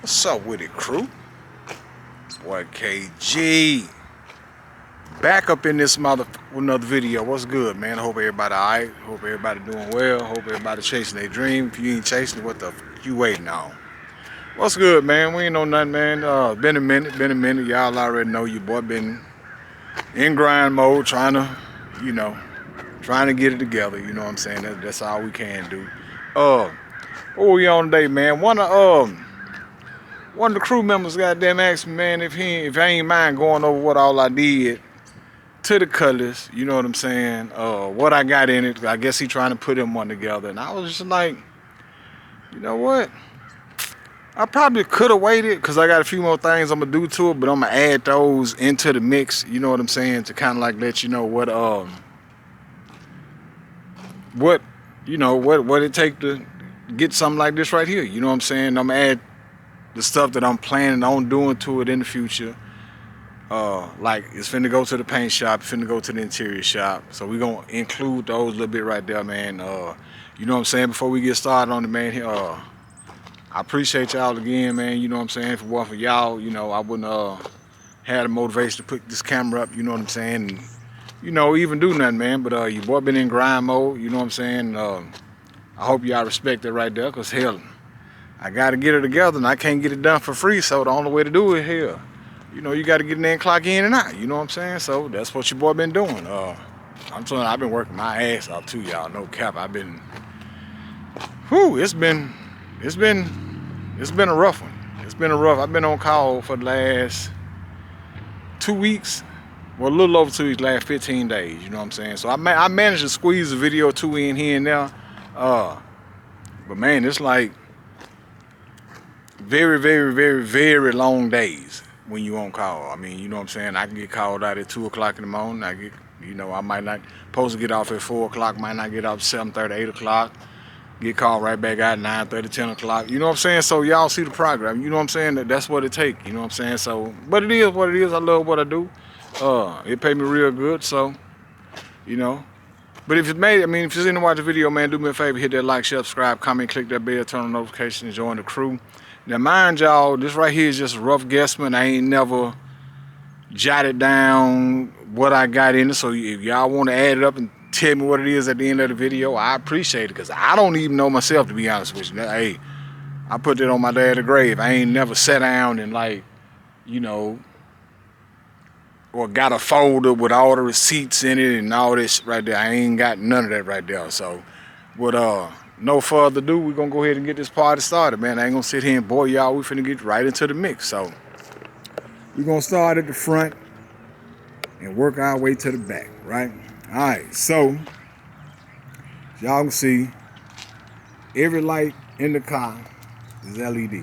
What's up with it, crew? Boy, KG. Back up in this with another video. What's good, man? I hope everybody alright. Hope everybody doing well. Hope everybody chasing their dream. If you ain't chasing it, what the you waiting on? What's good, man? We ain't on nothing, man. Been a minute. Y'all already know your boy been in grind mode, trying to get it together. You know what I'm saying? That's all we can do. What we on today, man? One of the crew members goddamn asked me, man, if I ain't mind going over what all I did to the Cutlass, you know what I'm saying? What I got in it. I guess he trying to put them one together. And I was just like, you know what? I probably could have waited because I got a few more things I'm gonna do to it, but I'm gonna add those into the mix, you know what I'm saying, to kind of like let you know what it take to get something like this right here. You know what I'm saying? I'm gonna add the stuff that I'm planning on doing to it in the future. Like it's finna go to the paint shop, finna go to the interior shop. So we gonna include those a little bit right there, man. You know what I'm saying? Before we get started on it, man, I appreciate y'all again, man. You know what I'm saying? If it wasn't for y'all, you know, I wouldn't had the motivation to put this camera up, you know what I'm saying? And, you know, even do nothing, man. But your boy been in grind mode, you know what I'm saying? I hope y'all respect that right there, cause hell, I gotta get it together and I can't get it done for free, so the only way to do it here, you know, you gotta get in there and clock in and out, you know what I'm saying? So that's what your boy been doing. I'm telling you, I've been working my ass off too, y'all, no cap. I've been, it's been a rough one. I've been on call for the last 2 weeks, well, a little over 2 weeks, last 15 days, you know what I'm saying? So I managed to squeeze a video or two in here and there, but man, it's like very long days when you on call. I mean, you know what I'm saying? I can get called out at 2 o'clock in the morning. I might not supposed to get off at 4 o'clock, might not get off 7:30, 8 o'clock. Get called right back out 9:30, 10 o'clock. You know what I'm saying? So y'all see the progress. You know what I'm saying? That's what it take. You know what I'm saying? So, but it is what it is. I love what I do. It paid me real good. So, you know. But if if you're in to watch the video, man, do me a favor, hit that like, share, subscribe, comment, click that bell, turn on notifications, join the crew. Now, mind y'all, this right here is just a rough guesstimate. I ain't never jotted down what I got in it. So if y'all want to add it up and tell me what it is at the end of the video, I appreciate it, because I don't even know myself, to be honest with you. Hey, I put that on my dad's grave. I ain't never sat down and, like, you know, or got a folder with all the receipts in it and all this right there. I ain't got none of that right there. So with no further ado, we're gonna go ahead and get this party started, man. I ain't gonna sit here and bore y'all. We finna get right into the mix. So we're gonna start at the front and work our way to the back, right? All right, so y'all can see every light in the car is LED.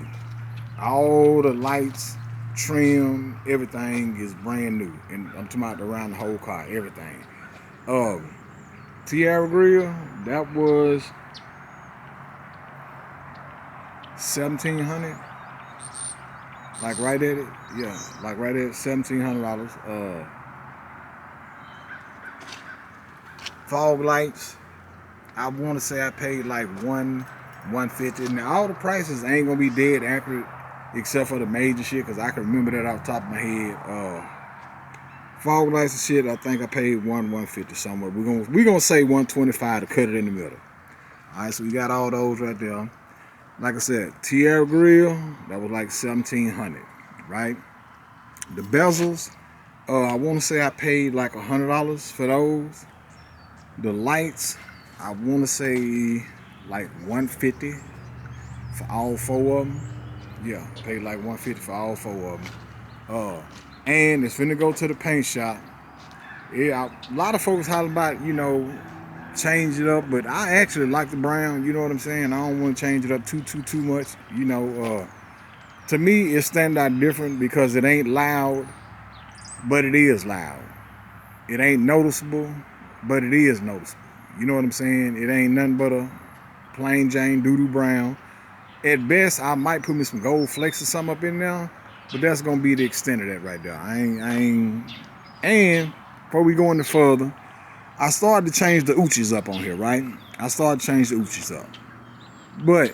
All the lights, trim, everything is brand new. And I'm talking about around the whole car, everything. Tierra grill, that was $1,700. Like right at it, yeah, like right at $1,700. Fog lights, I want to say I paid like $150. Now all the prices ain't gonna be dead accurate except for the major shit, because I can remember that off the top of my head. Fog lights and shit, I think I paid $150 somewhere. We're gonna say $125 to cut it in the middle. All right, so we got all those right there. Like I said, Tierra grill, that was like $1,700, right? The bezels, I want to say I paid like $100 for those. The lights, I want to say like $150 for all 4 of them. Yeah, paid like $150 for all 4 of them. And it's finna go to the paint shop. Yeah, a lot of folks holler about, you know, change it up, but I actually like the brown. You know what I'm saying? I don't want to change it up too much. You know, to me, it stand out different because it ain't loud, but it is loud. It ain't noticeable, but it is noticeable. You know what I'm saying? It ain't nothing but a plain Jane doo-doo brown. At best, I might put me some gold flakes or something up in there, but that's gonna be the extent of that right there. And before we go any further, I started to change the Rucci'S up on here, right? I started to change the Rucci'S up, but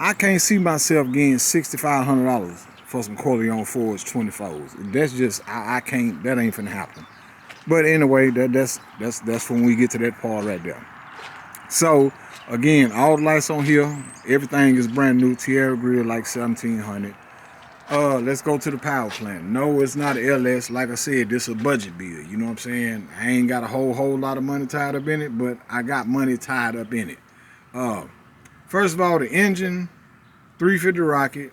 I can't see myself getting $6,500 for some Corleone Fords 24s. That's just I can't. That ain't finna happen. But anyway, that's when we get to that part right there. So again, all the lights on here, everything is brand new. Tierra grill like 1700. Let's go to the power plant. No, it's not an LS. Like I said, this is a budget bill. You know what I'm saying? I ain't got a whole lot of money tied up in it, but I got money tied up in it. First of all, the engine, 350 Rocket,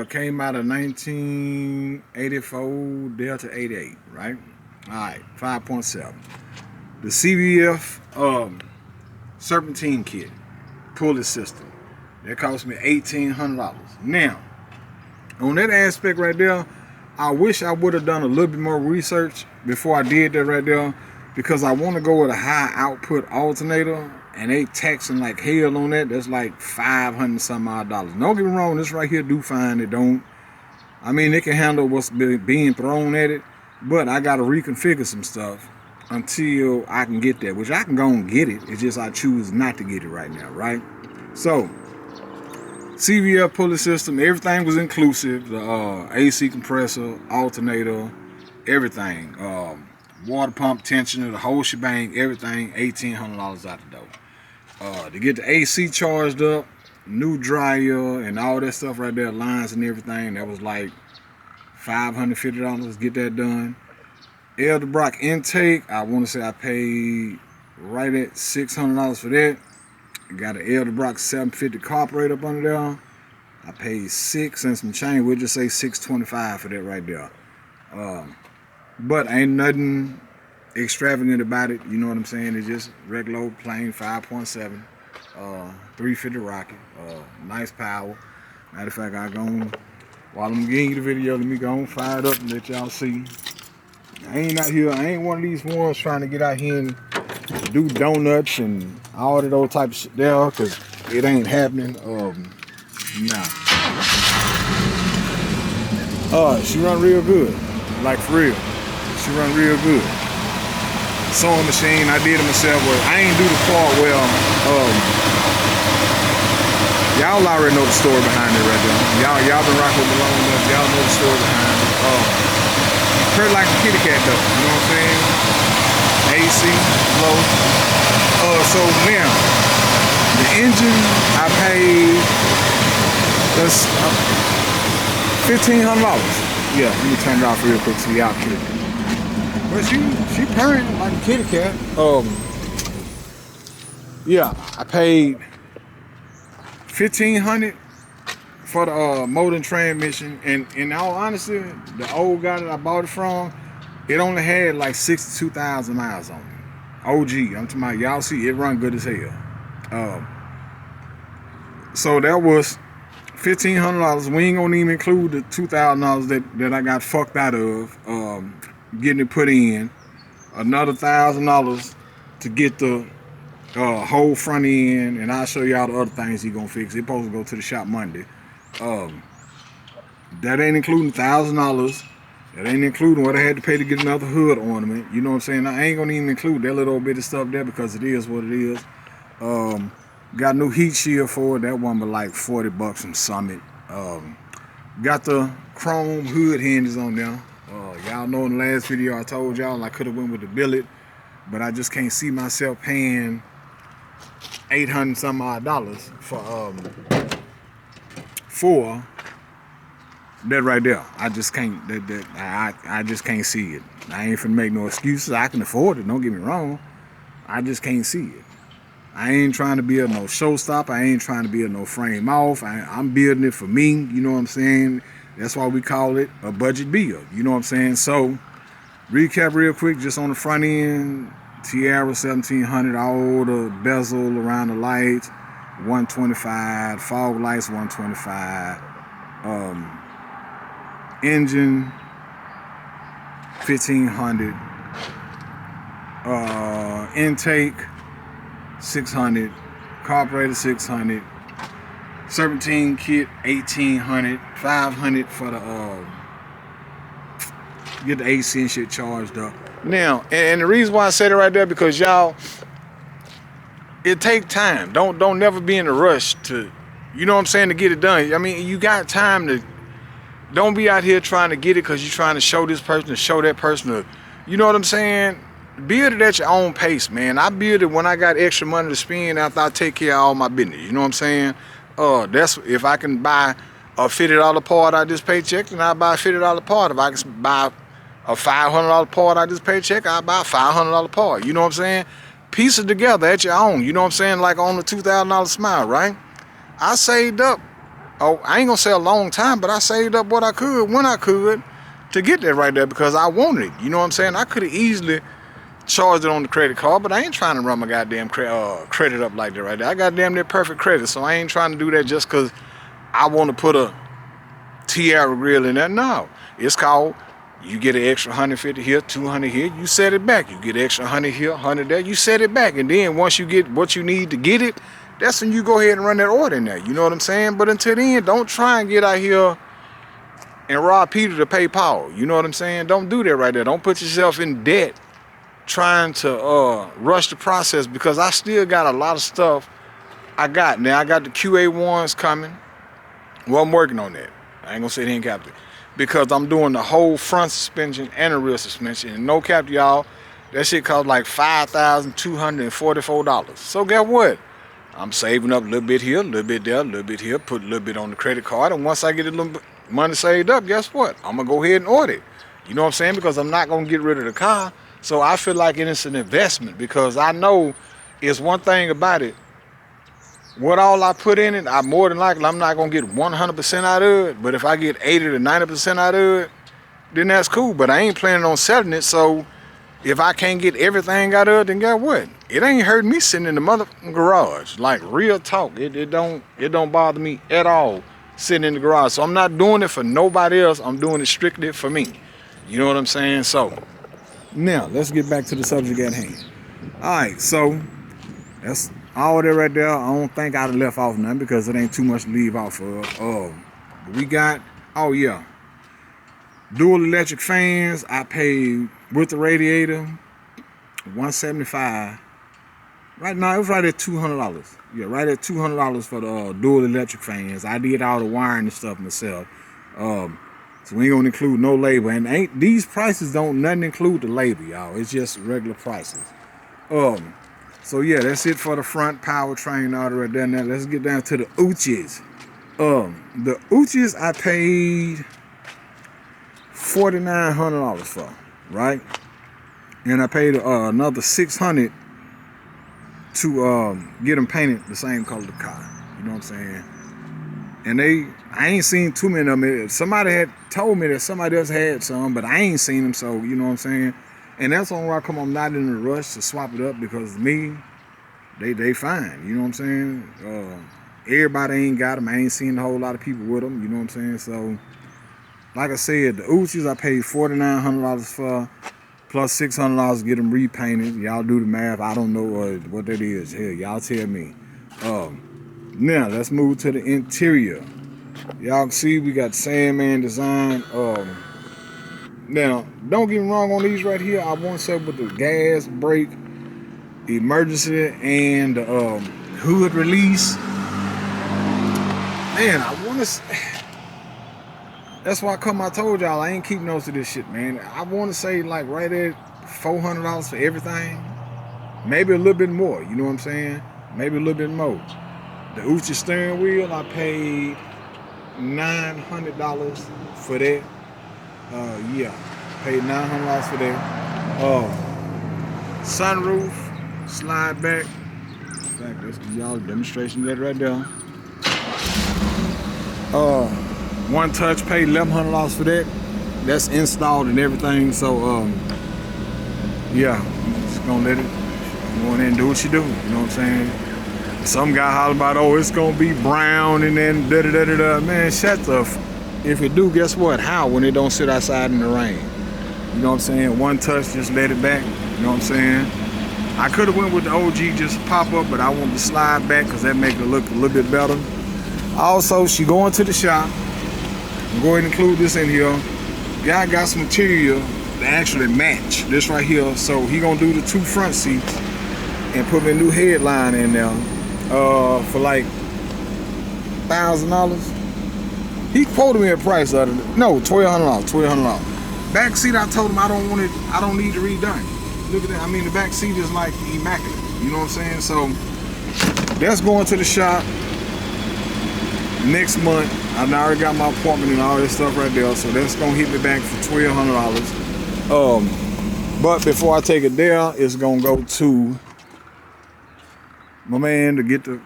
came out of 1984 Delta 88, right? All right, 5.7. The CVF serpentine kit, pulley system, that cost me $1,800. Now, on that aspect right there, I wish I would have done a little bit more research before I did that right there, because I want to go with a high output alternator, and they taxing like hell on that. That's like $500 some odd dollars. Don't get me wrong, this right here do fine. It don't. I mean, it can handle what's being thrown at it, but I got to reconfigure some stuff until I can get that, which I can go and get it. It's just I choose not to get it right now, right? So, CVF pulley system, everything was inclusive. The AC compressor, alternator, everything. Water pump, tensioner, the whole shebang, everything, $1,800 out the door. To get the AC charged up, new dryer and all that stuff right there, lines and everything, that was like $550, get that done. Edelbrock intake, I want to say I paid right at $600 for that. Got an Edelbrock 750 carburetor up under there. I paid $6 and some change. We'll just say $625 for that right there. But ain't nothing extravagant about it. You know what I'm saying? It's just regular old plain 5.7, 350 Rocket, nice power. Matter of fact, while I'm giving you the video, let me go and fire it up and let y'all see. I ain't out here. I ain't one of these ones trying to get out here and do donuts and all of those type of shit there, because it ain't happening. Nah. She run real good. Like for real. She run real good. Sewing machine, I did it myself, but I ain't do the part well. Y'all already know the story behind it right there. Y'all been rocking with me long enough. Y'all know the story behind it. Pretty like a kitty cat though, you know what I'm saying? AC, low. So now, the engine I paid, that's $1,500. Yeah, let me turn it off real quick so y'all can. But she purring like a kitty cat. Yeah, I paid $1,500 for the motor and transmission, and in all honesty, the old guy that I bought it from, it only had like 62,000 miles on it. OG, I'm talking about, y'all see, it run good as hell. So that was $1,500. We ain't gonna even include the $2,000 that I got fucked out of getting it put in. Another $1,000 to get the whole front end, and I'll show y'all the other things he gonna fix. He supposed to go to the shop Monday. That ain't including $1,000. That ain't including what I had to pay to get another hood ornament. You know what I'm saying? I ain't gonna even include that little bit of stuff there because it is what it is. Got new heat shield for it. That one was like $40 from Summit. Got the chrome hood hinges on there. Y'all know in the last video I told y'all I could have went with the billet, but I just can't see myself paying $800 some odd for that right there. I just can't. I just can't see it. I ain't finna make no excuses. I can afford it. Don't get me wrong. I just can't see it. I ain't trying to be a no showstopper. I ain't trying to be a no frame off. I'm building it for me. You know what I'm saying? That's why we call it a budget build. You know what I'm saying? So, recap real quick, just on the front end, Tierra 1700, all the bezel around the lights, 125, fog lights 125, engine 1500, intake 600, carburetor 600, serpentine kit 1800, 500 for the get the AC and shit charged up. Now, and the reason why I said it right there, because y'all, it take time. Don't never be in a rush to You know what I'm saying? To get it done. I mean, you got time to. Don't be out here trying to get it because you're trying to show this person, to show that person. You know what I'm saying? Build it at your own pace, man. I build it when I got extra money to spend after I take care of all my business. You know what I'm saying? That's if I can buy a $50 part out of this paycheck, then I'll buy a $50 part. If I can buy a $500 part out of this paycheck, I'll buy a $500 part. You know what I'm saying? Piece it together at your own. You know what I'm saying? Like on the $2,000 smile, right? I saved up. Oh, I ain't gonna say a long time, but I saved up what I could when I could to get that right there because I wanted it. You know what I'm saying? I could have easily charged it on the credit card, but I ain't trying to run my goddamn credit up like that right there. I got damn near perfect credit, so I ain't trying to do that just because I want to put a Tiara grill in there. No, it's called you get an extra 150 here, 200 here, you set it back. You get extra 100 here, 100 there, you set it back, and then once you get what you need to get it, that's when you go ahead and run that order in there. You know what I'm saying? But until then, don't try and get out here and rob Peter to pay Paul. You know what I'm saying? Don't do that right there. Don't put yourself in debt trying to rush the process because I still got a lot of stuff I got. Now, I got the QA1s coming. Well, I'm working on that. I ain't gonna say they ain't capped it because I'm doing the whole front suspension and the rear suspension. And no cap, y'all, that shit cost like $5,244. So guess what? I'm saving up a little bit here, a little bit there, a little bit here, put a little bit on the credit card, and once I get a little bit money saved up, guess what? I'm gonna go ahead and order it. You know what I'm saying? Because I'm not gonna get rid of the car. So I feel like it's an investment because I know it's one thing about it. What all I put in it, I more than likely I'm not gonna get 100% out of it. But if I get 80 to 90% out of it, then that's cool. But I ain't planning on selling it. So if I can't get everything out of it, then guess what? It ain't hurting me sitting in the motherfucking garage. Like real talk, it don't bother me at all sitting in the garage. So I'm not doing it for nobody else. I'm doing it strictly for me. You know what I'm saying? So now let's get back to the subject at hand. All right, so that's all that right there. I don't think I'd have left off nothing because it ain't too much to leave off of. We got, oh yeah, dual electric fans. I paid with the radiator $175. Right now, it was right at $200. Yeah, right at $200 for the dual electric fans. I did all the wiring and stuff myself. So we ain't gonna include no labor. And ain't these prices don't nothing include the labor, y'all. It's just regular prices. So yeah, that's it for the front powertrain order right there. Now let's get down to the Rucci'S. The Rucci'S I paid $4,900 for, right? And I paid another $600 to get them painted the same color of the car. You know what I'm saying? And I ain't seen too many of them. Somebody had told me that somebody else had some, but I ain't seen them, so you know what I'm saying? And that's on why I'm not in a rush to swap it up because me, they fine. You know what I'm saying? Everybody ain't got them. I ain't seen a whole lot of people with them. You know what I'm saying? So, like I said, the Rucci'S I paid $4,900 for, plus $600 to get them repainted. Y'all do the math. I don't know what that is. Hell, y'all tell me. Now let's move to the interior. Y'all can see we got Sandman design. Now don't get me wrong on these right here. I want to say with the gas, brake, emergency, and the hood release. Man, I want to. That's why I told y'all I ain't keeping notes of this shit, man. I want to say like right at $400 for everything, maybe a little bit more. You know what I'm saying? Maybe a little bit more. The Rucci'S steering wheel, I paid $900 for that. Yeah, paid $900 for that. Sunroof, slide back. In fact, let's give y'all a demonstration of that right there. One touch, paid $1,100 for that. That's installed and everything. So, yeah, just gonna let it go in there and do what you do. You know what I'm saying? Some guy holler about, oh, it's gonna be brown and then da da da da da. Man, shut the. If it do, guess what? How when it don't sit outside in the rain? You know what I'm saying? One touch, just let it back. You know what I'm saying? I could have went with the OG just pop up, but I want to slide back because that make it look a little bit better. Also, she going to the shop. Go ahead and include this in here. Guy got some material that actually match this right here. So he gonna do the two front seats and put a new headline in there for like $1,000. He quoted me a price of it. No, $1,200. $1,200. Back seat, I told him I don't want it. I don't need it redone. Look at that. I mean, the back seat is like immaculate. You know what I'm saying? So that's going to the shop next month. I already got my appointment and all this stuff right there. So that's gonna hit me back for $1,200. But before I take it there, it's gonna go to my man to get the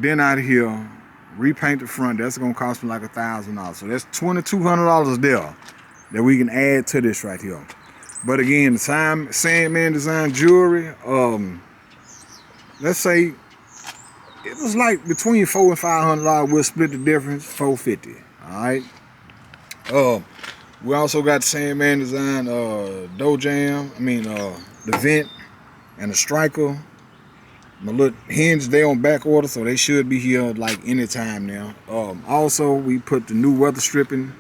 bin out of here, repaint the front. That's gonna cost me like $1,000. So that's $2,200 there that we can add to this right here. But again, the Sandman Design jewelry, let's say it was like between $400 and $500. We'll split the difference, $450. All right. We also got the Sandman Design door jam. The vent and the striker. My little hinge, they on back order, so they should be here like anytime now. Also, we put the new weather stripping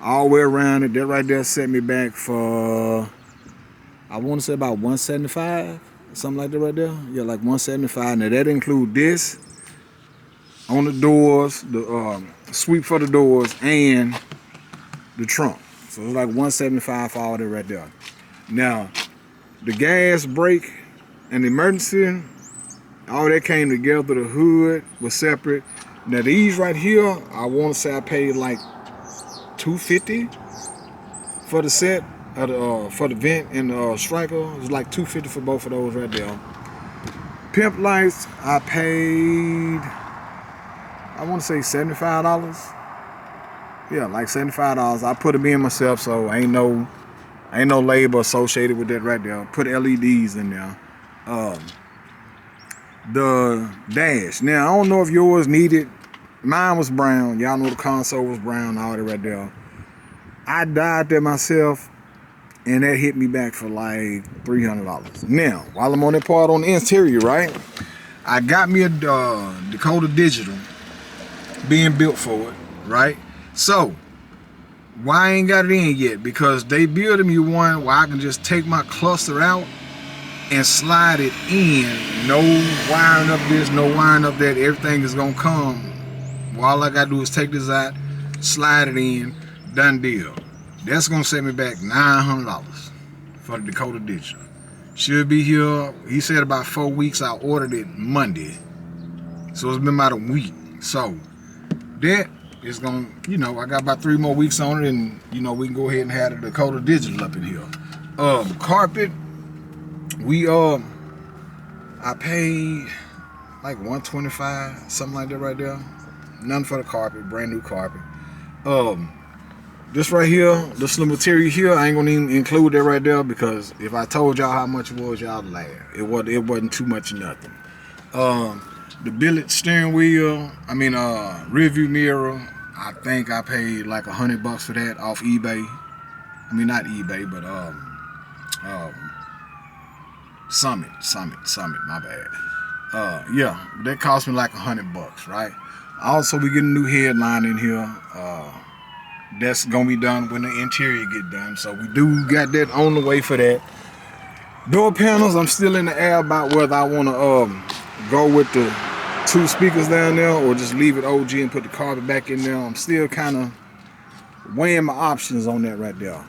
all the way around it. That right there set me back for, I want to say about $175, something like that right there. Yeah, like $175. Now that include this on the doors, the sweep for the doors, and the trunk. So it's like $175 for all that right there. Now, the gas, brake, and the emergency, all that came together. The hood was separate. Now these right here, I want to say I paid like $250 for the set, for the vent and the striker. It was like $250 for both of those right there. Pimp lights, I paid, I want to say $75. Yeah, like $75. I put them in myself, so ain't no labor associated with that right there. Put LEDs in there. The dash. Now I don't know if yours needed. Mine was brown. Y'all know the console was brown. All that right there. I dyed that myself, and that hit me back for like $300. Now, while I'm on that part on the interior, right? I got me a Dakota Digital being built for it, right? So, why I ain't got it in yet? Because they building me one where I can just take my cluster out and slide it in. No wiring up this, no wiring up that. Everything is gonna come. All I gotta do is take this out, slide it in, done deal. That's gonna set me back $900 for the Dakota Digital. Should be here, he said about 4 weeks. I ordered it Monday. So it's been about a week. So that is gonna, I got about 3 more weeks on it, and we can go ahead and have the Dakota Digital up in here. Carpet, I paid like $125, something like that right there. Nothing for the carpet, brand new carpet. This right here, this little material here, I ain't gonna even include that right there, because if I told y'all how much it was, y'all laugh. It wasn't too much of nothing. The billet steering wheel, rear view mirror, I think I paid like $100 for that off eBay. Not eBay, but Summit, my bad. Yeah, that cost me like $100, right? Also, we get a new headline in here. That's gonna be done when the interior get done. So we do got that on the way for that. Door panels, I'm still in the air about whether I wanna go with the 2 speakers down there or just leave it OG and put the carpet back in there. I'm still kind of weighing my options on that right there.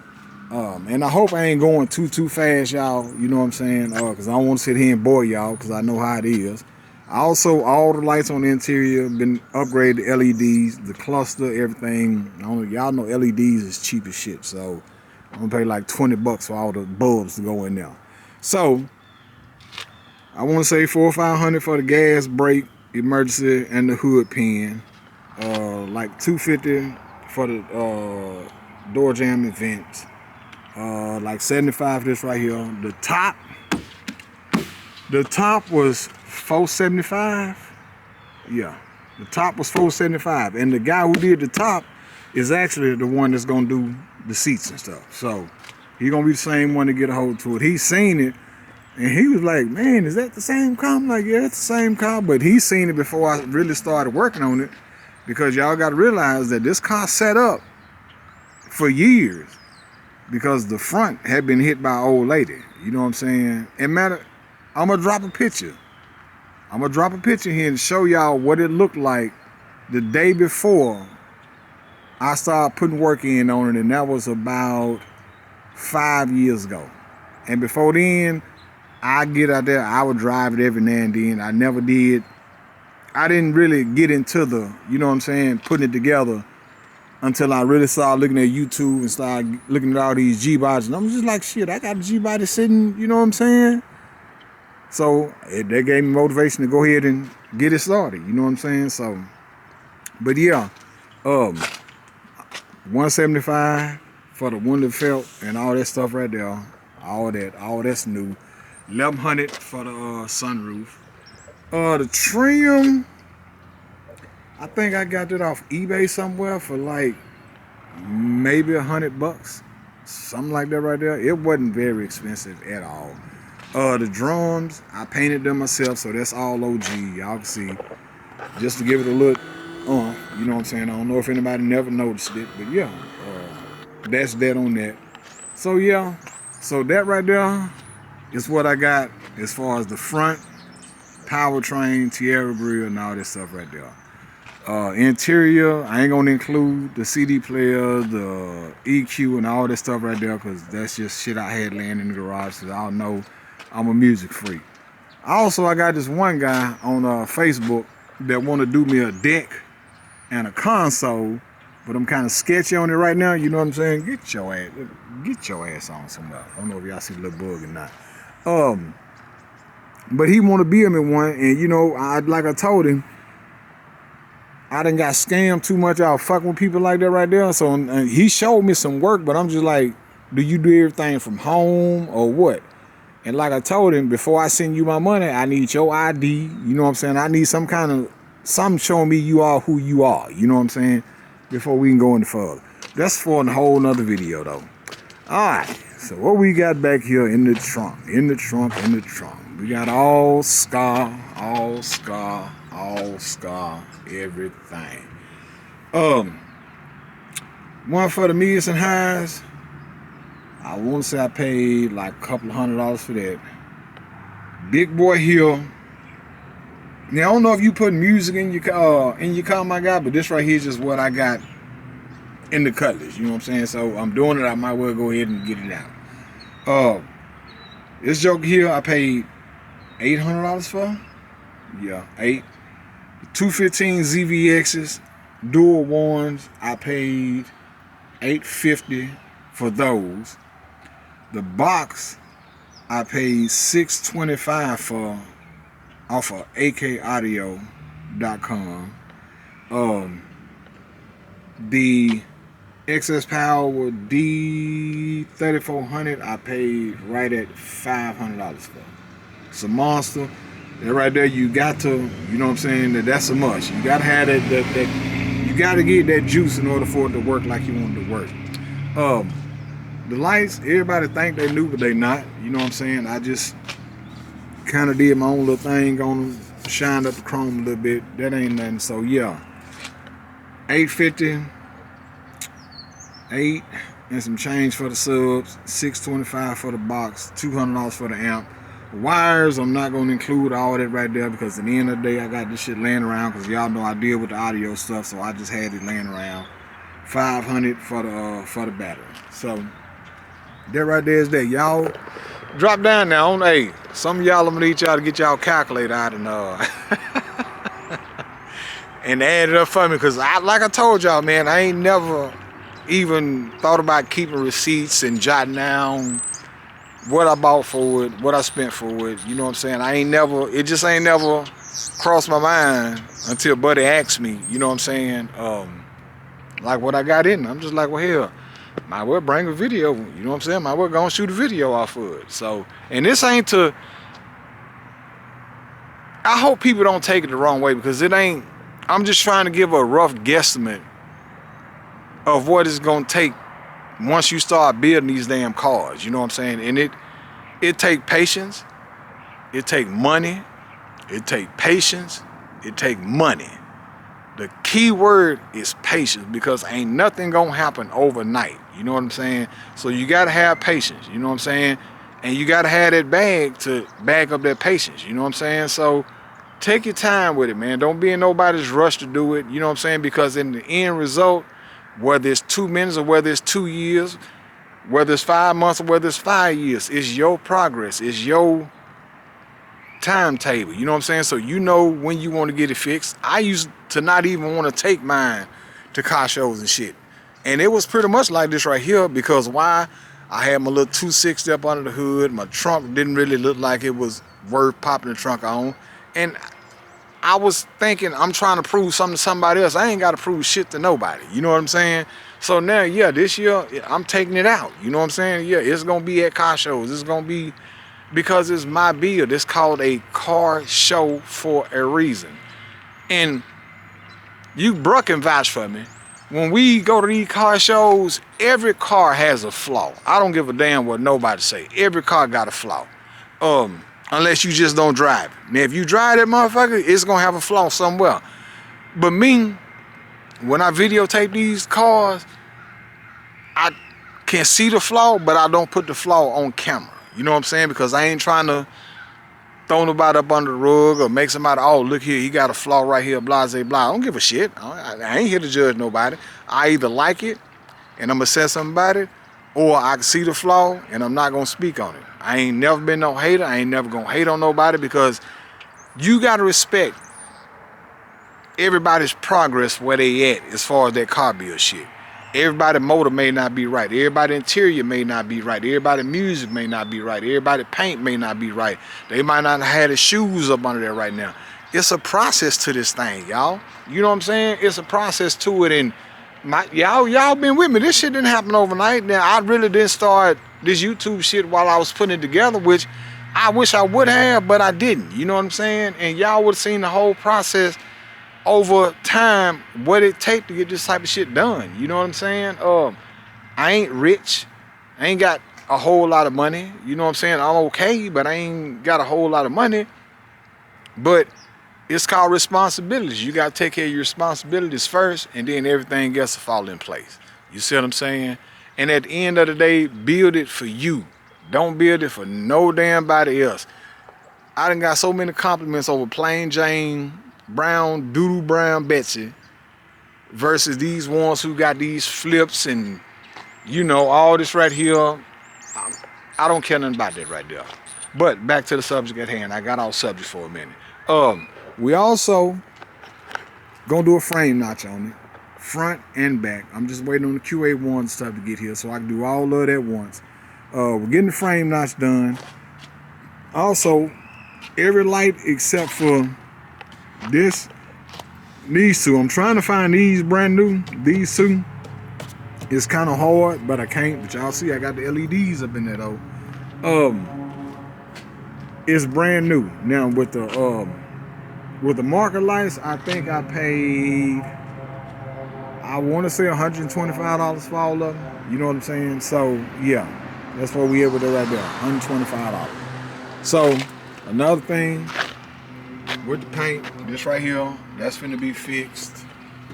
And I hope I ain't going too fast, y'all. You know what I'm saying? Because I don't want to sit here and bore y'all, because I know how it is. Also, all the lights on the interior have been upgraded to LEDs, the cluster, everything. Y'all know LEDs is cheap as shit, so I'm gonna pay like $20 for all the bulbs to go in there. So I want to say $400 or $500 for the gas, brake, emergency, and the hood pin. Like $250 for the door jam and vents. Like $75 for this right here. The top was $475. Yeah, the top was $475, and the guy who did the top is actually the one that's gonna do the seats and stuff. So he's gonna be the same one to get a hold to it. He's seen it, and he was like, "Man, is that the same car?" I'm like, "Yeah, it's the same car," but he's seen it before I really started working on it, because y'all got to realize that this car set up for years, because the front had been hit by an old lady. You know what I'm saying? I'm gonna drop a picture. I'm gonna drop a picture here and show y'all what it looked like The day before, I started putting work in on it, and that was about 5 years ago. And before then, I get out there, I would drive it every now and then. I didn't really get into the, you know what I'm saying, putting it together until I really started looking at YouTube and started looking at all these G-bodies. And I'm just like, shit, I got a G-body sitting, you know what I'm saying? So that gave me motivation to go ahead and get it started, you know what I'm saying? So, but yeah, 175 for the window felt and all that stuff right there. All that's new. 1100 for the sunroof. The trim, I think I got that off eBay somewhere for like maybe $100, something like that right there. It wasn't very expensive at all. The drums, I painted them myself, so that's all OG. Y'all can see, just to give it a look. You know what I'm saying? I don't know if anybody never noticed it, but yeah, that's that on that. So yeah, so that right there is what I got as far as the front powertrain, Tierra grill, and all that stuff right there. Interior, I ain't gonna include the CD player, the EQ, and all that stuff right there, because that's just shit I had laying in the garage, because I know I'm a music freak. Also, I got this one guy on Facebook that want to do me a deck and a console, but I'm kind of sketchy on it right now. You know what I'm saying? Get your ass on somewhere. I don't know if y'all see the little bug or not. But he want to be him in one, and you know, like I told him, I done got scammed too much out fucking with people like that right there. So he showed me some work, but I'm just like, do you do everything from home or what? And like I told him, before I send you my money, I need your ID. You know what I'm saying? I need something showing me you are who you are. You know what I'm saying? Before we can go any further. That's for a whole nother video though. All right. So what we got back here in the trunk? We got all scar, everything. One for the mediums and highs. I want to say I paid like a couple $100 for that. Big Boy Hill. Now I don't know if you put music in your car, my guy, but this right here is just what I got in the Cutlass. You know what I'm saying? So I'm doing it. I might well go ahead and get it out. This joke here I paid $800 for. Yeah, 215 ZVXs, dual ones. I paid $850 for those. The box I paid $625 for off of akaudio.com. The excess power D3400 I paid right at $500 for. It's a monster. That right there, you got to, you know what I'm saying, that's a must. You gotta have that you gotta get that juice in order for it to work like you want it to work. The lights, everybody think they new, but they not. You know what I'm saying? I just kind of did my own little thing on them, shined up the chrome a little bit. That ain't nothing. So yeah, $850, $8 and some change for the subs, $625 for the box, $200 for the amp. Wires, I'm not gonna include all that right there because at the end of the day, I got this shit laying around because y'all know I deal with the audio stuff, so I just had it laying around. $500 for the battery. So that right there is that. Y'all drop down now on some of y'all, I'm gonna need y'all to get y'all calculator out and and add it up for me, because like I told y'all, man, I ain't never even thought about keeping receipts and jotting down what I bought for it, what I spent for it. You know what I'm saying? It just ain't never crossed my mind until Buddy asked me, you know what I'm saying, like what I got in. I'm just like, well, hell, might well bring a video, you know what I'm saying? Might well go and shoot a video off of it. So, and this ain't to, I hope people don't take it the wrong way, because it ain't, I'm just trying to give a rough guesstimate of what it's gonna take once you start building these damn cars, you know what I'm saying? And it take patience, it take money, it take patience, it take money. The key word is patience, because ain't nothing gonna happen overnight, you know what I'm saying? So you gotta have patience, you know what I'm saying? And you gotta have that bag to bag up that patience, you know what I'm saying? So take your time with it, man. Don't be in nobody's rush to do it. You know what I'm saying? Because in the end result, whether it's 2 minutes or whether it's 2 years, whether it's 5 months or whether it's 5 years, it's your progress. It's your timetable. You know what I'm saying? So you know when you want to get it fixed. I used to not even want to take mine to car shows and shit. And it was pretty much like this right here because why? I had my little 260 up under the hood. My trunk didn't really look like it was worth popping the trunk on. And I was thinking, I'm trying to prove something to somebody else. I ain't got to prove shit to nobody. You know what I'm saying? So now, yeah, this year, I'm taking it out. You know what I'm saying? Yeah, it's going to be at car shows. It's going to be, because it's my build. It's called a car show for a reason. And you, bruh, can vouch for me. When we go to these car shows, every car has a flaw. I don't give a damn what nobody say. Every car got a flaw. Unless you just don't drive it. Now, if you drive that motherfucker, it's gonna have a flaw somewhere. But me, when I videotape these cars, I can see the flaw, but I don't put the flaw on camera. You know what I'm saying? Because I ain't trying to throw nobody up under the rug or make somebody, oh, look here, he got a flaw right here, blah, blah, blah. I don't give a shit. I ain't here to judge nobody. I either like it and I'm gonna say something about it, or I can see the flaw and I'm not gonna speak on it. I ain't never been no hater. I ain't never gonna hate on nobody because you gotta respect everybody's progress where they at as far as that car build shit. Everybody's motor may not be right. Everybody's interior may not be right. Everybody's music may not be right. Everybody's paint may not be right. They might not have had the shoes up under there right now. It's a process to this thing, y'all. You know what I'm saying? It's a process to it, and y'all been with me. This shit didn't happen overnight. Now, I really didn't start this YouTube shit while I was putting it together, which I wish I would have, but I didn't. You know what I'm saying? And y'all would have seen the whole process over time, what it take to get this type of shit done. You know what I'm saying? I ain't rich. I ain't got a whole lot of money. You know what I'm saying? I'm okay, but I ain't got a whole lot of money. But it's called responsibilities. You got to take care of your responsibilities first, and then everything else will fall in place. You see what I'm saying? And at the end of the day, build it for you. Don't build it for no damn body else. I done got so many compliments over plain Jane brown, doodle brown Betsy versus these ones who got these flips and, you know, all this right here. I don't care nothing about that right there. But back to the subject at hand. I got off subject for a minute. We also gonna do a frame notch on it, front and back. I'm just waiting on the QA1 stuff to get here so I can do all of that at once. We're getting the frame notch done. Also, every light except for these two. I'm trying to find these brand new. These two. It's kind of hard, but I can't. But y'all see, I got the LEDs up in there though. It's brand new now with the marker lights. I think I paid, I want to say $125 for all of them. You know what I'm saying? So yeah, that's what we able to right there. $125. So another thing with the paint, this right here, that's finna be fixed.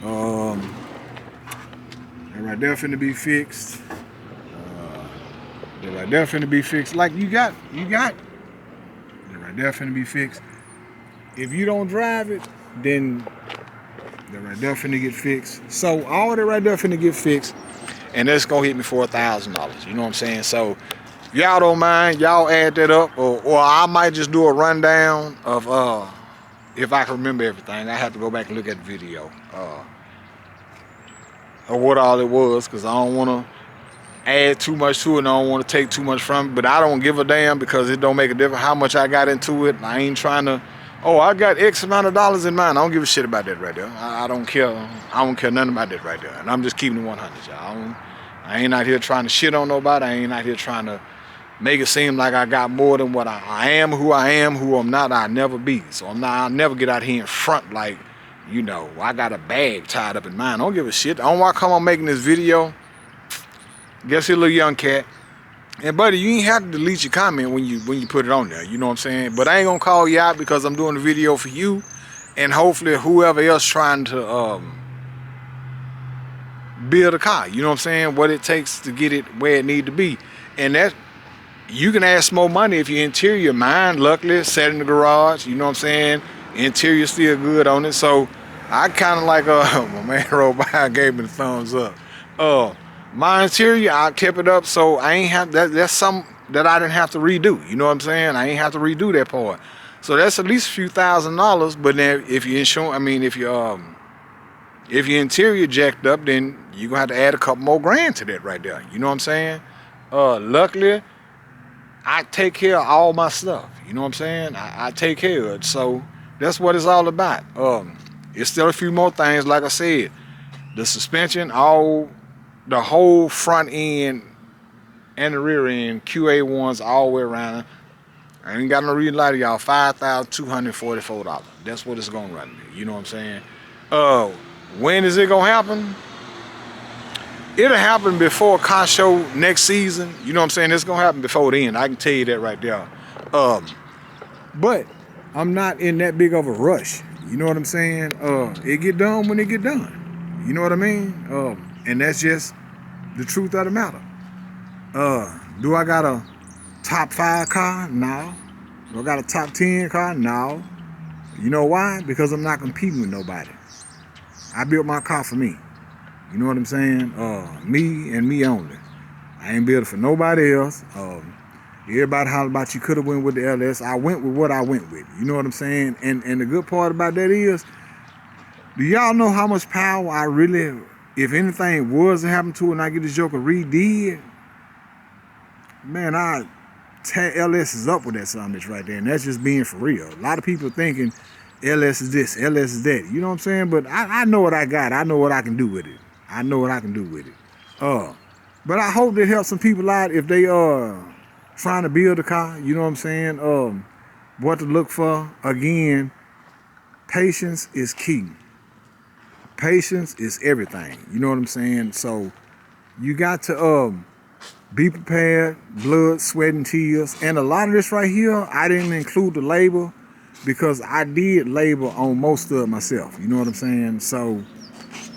That right there finna be fixed. That right there finna be fixed. Like you got. That right there finna be fixed. If you don't drive it, then that right there finna get fixed. So all that right there finna get fixed, and that's gonna hit me for $1,000. You know what I'm saying? So y'all don't mind, y'all add that up, or I might just do a rundown of if I can remember everything. I have to go back and look at the video of what all it was, because I don't want to add too much to it and I don't want to take too much from it. But I don't give a damn because it don't make a difference how much I got into it. I ain't trying to, oh, I got X amount of dollars in mine. I don't give a shit about that right there. I don't care. I don't care nothing about that right there. And I'm just keeping it 100, y'all. I ain't out here trying to shit on nobody. I ain't out here trying to make it seem like I got more than what I am, who I'm not, I'll never be. So I'll never get out here in front like, you know, I got a bag tied up in mine. I don't give a shit. I don't want to come on making this video. Guess you're a little young cat. And buddy, you ain't have to delete your comment when you put it on there. You know what I'm saying? But I ain't gonna call you out because I'm doing the video for you, and hopefully whoever else trying to build a car. You know what I'm saying? What it takes to get it where it need to be. And that, you can ask more money if your interior. Mine, luckily, set in the garage. You know what I'm saying? Interior still good on it. So I kind of like my man rode by and gave me the thumbs up. My interior, I kept it up, so I ain't have that's something that I didn't have to redo. You know what I'm saying? I ain't have to redo that part. So that's at least a few $1,000. But then if you if your interior jacked up, then you're gonna have to add a couple more grand to that right there. You know what I'm saying? Luckily, I take care of all my stuff. You know what I'm saying? I take care of it. So that's what it's all about. It's still a few more things, like I said. The suspension, the whole front end and the rear end, QA1s all the way around. I ain't got no reason to lie to y'all. $5,244. That's what it's gonna run me. You know what I'm saying? When is it gonna happen? It'll happen before car show next season. You know what I'm saying? It's gonna happen before then. I can tell you that right there. But I'm not in that big of a rush. You know what I'm saying? It get done when it get done. You know what I mean? And that's just the truth of the matter. Do I got a top 5 car? No. Do I got a top 10 car? No. You know why? Because I'm not competing with nobody. I built my car for me. You know what I'm saying? Me and me only. I ain't built it for nobody else. Everybody holler about you could have went with the LS. I went with what I went with. You know what I'm saying? And the good part about that is, do y'all know how much power I really, if anything was to happen to it and I get this joker redid, man, I tear LS's up with that son bitch right there. And that's just being for real. A lot of people thinking LS is this, LS is that. You know what I'm saying? But I know what I got. I know what I can do with it. I know what I can do with it. But I hope it helps some people out if they trying to build a car. You know what I'm saying? What to look for. Again, patience is key. Patience is everything. You know what I'm saying? So you got to be prepared, blood, sweat, and tears. And a lot of this right here, I didn't include the labor because I did labor on most of it myself. You know what I'm saying? So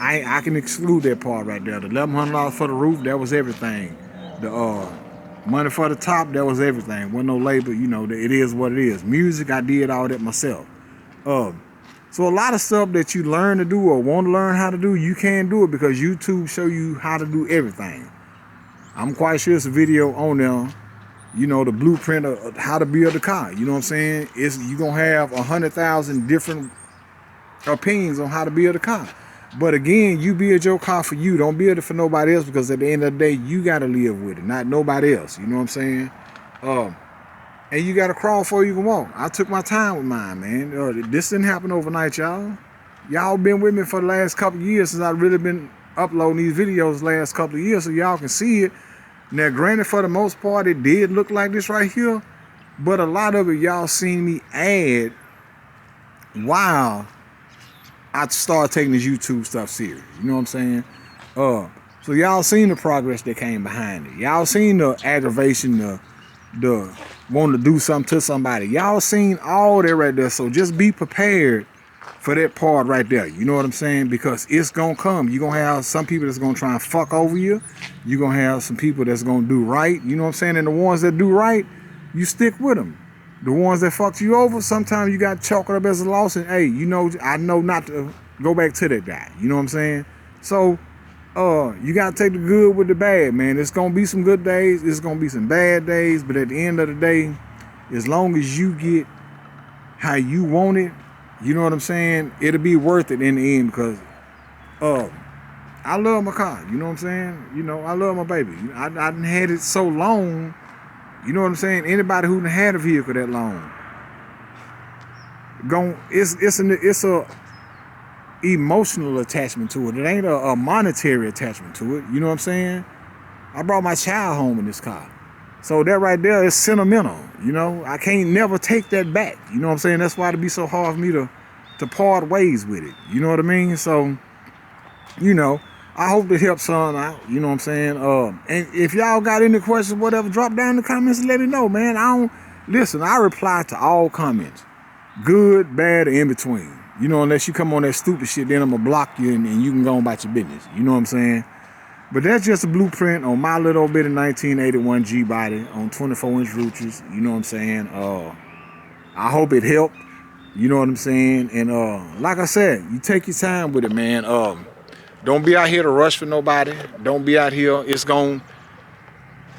I can exclude that part right there. The $1,100 for the roof, that was everything. The money for the top, that was everything. Wasn't no labor, you know, it is what it is. Music, I did all that myself. So a lot of stuff that you learn to do or want to learn how to do, you can do it because YouTube show you how to do everything. I'm quite sure it's a video on there, you know, the blueprint of how to build a car. You know what I'm saying? You're going to have 100,000 different opinions on how to build a car. But again, you build your car for you. Don't build it for nobody else because at the end of the day, you got to live with it, not nobody else. You know what I'm saying? And you got to crawl before you can walk. I took my time with mine, man. This didn't happen overnight, y'all. Y'all been with me for the last couple of years since I've really been uploading these videos the last couple of years so y'all can see it. Now, granted, for the most part, it did look like this right here, but a lot of it y'all seen me add while I started taking this YouTube stuff serious. You know what I'm saying? So y'all seen the progress that came behind it. Y'all seen the aggravation, the wanting to do something to somebody. Y'all seen all that right there. So just be prepared for that part right there. You know what I'm saying? Because it's gonna come. You're gonna have some people that's gonna try and fuck over you. You're gonna have some people that's gonna do right. You know what I'm saying? And the ones that do right, you stick with them. The ones that fucked you over, sometimes you got chalk it up as a loss. And hey, you know, I know not to go back to that guy. You know what I'm saying? So you gotta take the good with the bad, man. It's gonna be some good days, it's gonna be some bad days, but at the end of the day, as long as you get how you want it, you know what I'm saying, it'll be worth it in the end because I love my car, you know what I'm saying? You know, I love my baby. I done had it so long, you know what I'm saying? Anybody who done had a vehicle that long, it's a emotional attachment to it. It ain't a monetary attachment to it. You know what I'm saying? I brought my child home in this car. So that right there is sentimental. You know, I can't never take that back. You know what I'm saying? That's why it'd be so hard for me to part ways with it. You know what I mean? So, you know, I hope it helps son out. You know what I'm saying? And if y'all got any questions, whatever, drop down in the comments and let me know, man. I reply to all comments. Good, bad, or in between. You know, unless you come on that stupid shit, then I'm going to block you and you can go on about your business. You know what I'm saying? But that's just a blueprint on my little bit of 1981 G-body on 24-inch Rucci'S. You know what I'm saying? I hope it helped. You know what I'm saying? And like I said, you take your time with it, man. Don't be out here to rush for nobody. Don't be out here.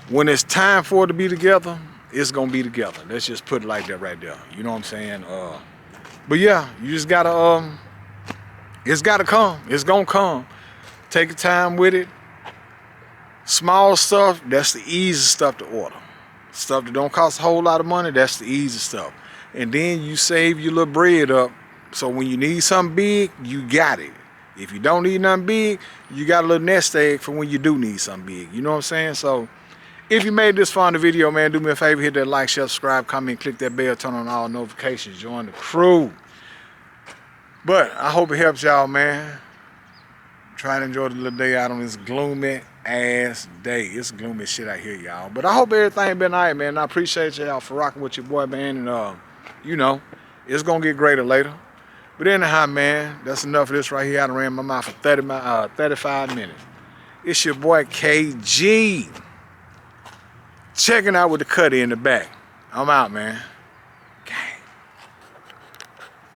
When it's time for it to be together, it's gonna be together. Let's just put it like that right there. You know what I'm saying? But yeah, you just gotta it's gotta come. It's gonna come. Take your time with it. Small stuff, that's the easy stuff to order. Stuff that don't cost a whole lot of money, that's the easy stuff. And then you save your little bread up, so when you need something big, you got it. If you don't need nothing big, you got a little nest egg for when you do need something big. You know what I'm saying? So if you made this far in the video, man, do me a favor, hit that like, share, subscribe, comment, click that bell, turn on all notifications, join the crew. But I hope it helps y'all, man. Try to enjoy the little day out on this gloomy ass day. It's gloomy shit out here, y'all. But I hope everything been all right, man. I appreciate y'all for rocking with your boy, man. And you know, it's gonna get greater later. But anyhow, man, that's enough of this right here. I done ran my mouth for 35 minutes. It's your boy KG. Checking out with the cutty in the back. I'm out, man.